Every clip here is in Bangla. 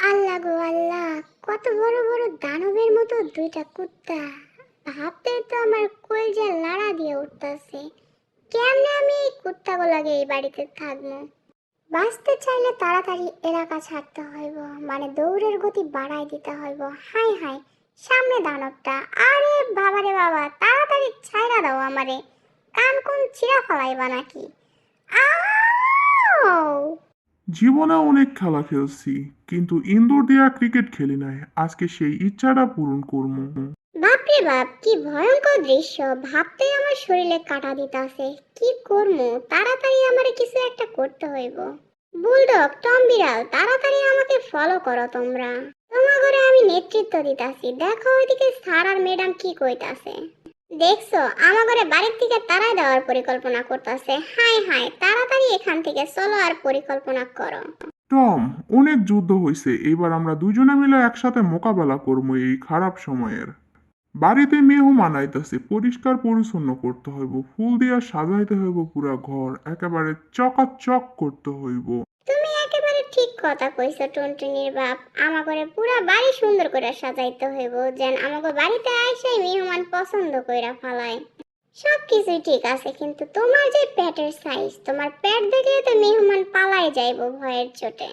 আল্লাহ গো আল্লাহ, কত বড় বড় দানবের মতো দুইটা কুত্তা! ভাবতেই তো আমার কলজা লাড়া দিয়ে উঠতেছে। কেমনে আমি এই কুত্তাগুলাকে এই বাড়িতে থাকবো? বাঁচতে চাইলে তাড়াতাড়ি এলাকা ছাড়তে হইব, মানে দৌড়ের গতি বাড়াই দিতে হইব। হাই হাই, সামনে দানবটা! আরে বাবারে বাবা, তাড়াতাড়ি ছাইরা দাও আমারে। কান কোন ছিঁড়া ফেলাইবা নাকি? আউ! জীবনে অনেক খেলা খেলছি, কিন্তু ইনডোর দিয়া ক্রিকেট খেলি নাই। আজকে সেই ইচ্ছাটা পূরণ করবো। বাপরে বাপ, কি ভয়ঙ্কর দৃশ্য! ভাবতেই আমার শরীরে কাঁটা দিতাছে। কি করবো? তাড়াতাড়ি আমারে কিছু একটা করতে হইব। বুলডগ, টম বিড়াল, তাড়াতাড়ি আমাকে ফলো করো তোমরা। তোমার ঘরে আমি নেতৃত্ব দিতাছি। দেখো ওইদিকে স্যার আর ম্যাডাম কি কইতাছে। দেখছো, আমার ঘরে বাড়ির থেকে তাড়াই দেওয়ার পরিকল্পনা করতেছে। হাই হাই, তাড়াতাড়ি এখান থেকে চলো আর পরিকল্পনা করো। টম, অনেক যুদ্ধ হয়েছে, এবার আমরা দুজনে মিলে একসাথে মোকাবেলা করবো এই খারাপ সময়ের। বাড়িতে মেহমান আইতাছে, পরিষ্কার পরিচ্ছন্ন করতে হইব, ফুল দিয়া সাজাইতে হইব, পুরা ঘর একেবারে চকাচক করতে হইব। তুমি একেবারে ঠিক কথা কইছো টুনটুনির বাপ। আমাগরে পুরা বাড়ি সুন্দর করে সাজাইতে হইব, যেন আমাগো বাড়িতে আইসাই মেহমান পছন্দ কইরা ফালায়। সব কিছুই ঠিক আছে, কিন্তু তোমার যে পেটের সাইজ, তোমার পেট দেখলে তো মেহমান পালাই যাইবো ভয়ের চোটে।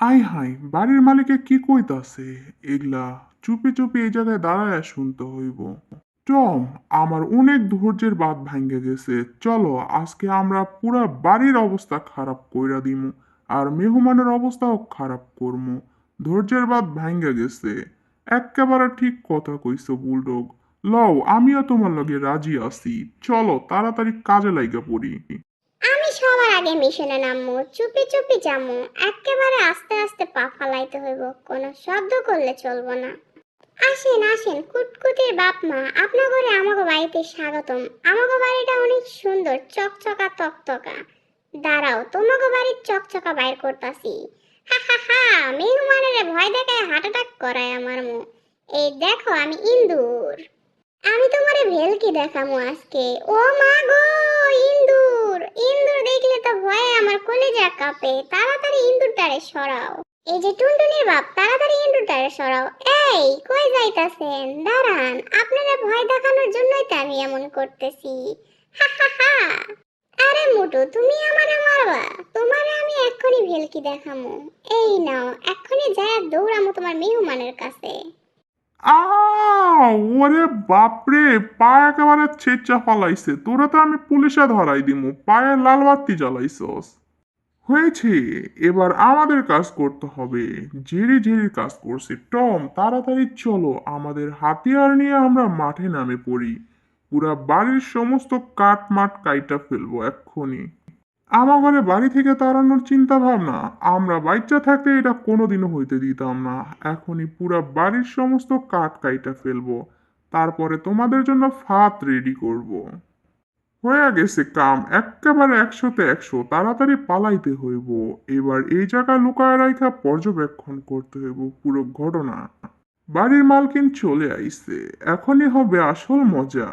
আই হাই, বাড়ির মালিকে কি কইতাছে এগলা? চুপি চুপি এই জায়গায় দাঁড়ায় শুনতে হইব। টম, আমার অনেক ধৈর্যের বাঁধ ভাঙ্গে গেছে। চলো আজকে আমরা পুরা বাড়ির অবস্থা খারাপ কইরা দিমু, আর মেহমানের অবস্থাও খারাপ করমু। ধৈর্যের বাঁধ ভাঙ্গে গেছে। এক্কেবারে ঠিক কথা কইছো বুলডগ। লও, আমিও তোমার লগে রাজি আছি। চলো তাড়াতাড়ি কাজে লাইগা পড়ি। আমি সবার আগে মিশনে নামবো, চুপি চুপি যামু। একেবারে আস্তে আস্তে পা ফালাইতে হইব, কোনো শব্দ করলে চলবো না। আসেন আসেন কুটকুটির বাপ মা, আপনার ঘরে আমাকে বাড়িতে স্বাগতম। আমাকে বাড়িটা অনেক সুন্দর, চকচকা তকতকা। দাঁড়াও, তোমাকে বাড়ির চকচকা বাইর করতাছি। হা হা হা, মেহমানের ভয় দেখায় হার্ট অ্যাটাক করায় আমার মু। এই দেখো, আমি ইন্দুর। আমি তোমারে ভেলকি দেখামু আজকে। ও মা গো, ইন্দুর! ইন্দুর দেখলে তো ভয়ে আমার কলিজা কাঁপে। তাড়াতাড়ি ইন্দুরটারে সরাও। এই যে টুনটুনির বাপ, তাড়াতাড়ি ইন্দুরটারে সরাও। এই, কই যাইতাছেন? দাঁড়ান, আপনারা ভয় দেখানোর জন্যই তো আমি এমন করতেছি। হা হা হা! আরে মোটু, তুমি আমারে মারবা? তোমারে আমি এক্ষুনি ভেলকি দেখামু। এই নাও, এক্ষুনি যায় দৌড়ামু তোমার মেহমানের কাছে। ওরে বাপরে, পা একেবারে ছেঁচা ফালাইছে। তোরা তো আমি পুলিশে ধরাই দিমু, পায়ে লাল বাতি জ্বালাইছস। হয়েছে, এবার আমাদের কাজ করতে হবে। ঝিরি ঝিরি কাজ করছি। টম, তাড়াতাড়ি চলো, আমাদের হাতিয়ার নিয়ে আমরা মাঠে নামে পড়ি। পুরা বাড়ির সমস্ত কাঠ মাঠ কাইটা ফেলবো এক্ষুনি। আমাগরে বাড়ি থেকে তাড়ানোর চিন্তা ভাবনা আমরা বাচ্চা থাকতে এটা কোনোদিনও হইতে দিতাম না। এখনই পুরা বাড়ির সমস্ত কাঠ কাইটা ফেলবো, তারপরে তোমাদের জন্য ভাত রেডি করব। হয়ে গেছে কাম, একেবারে 100-তে 100। তাড়াতাড়ি পালাইতে হইব। এবার এই জায়গা লুকায় রাইখা পর্যবেক্ষণ করতে হইব পুরো ঘটনা। বাড়ির মালকিন চলে আইছে, এখনই হবে আসল মজা।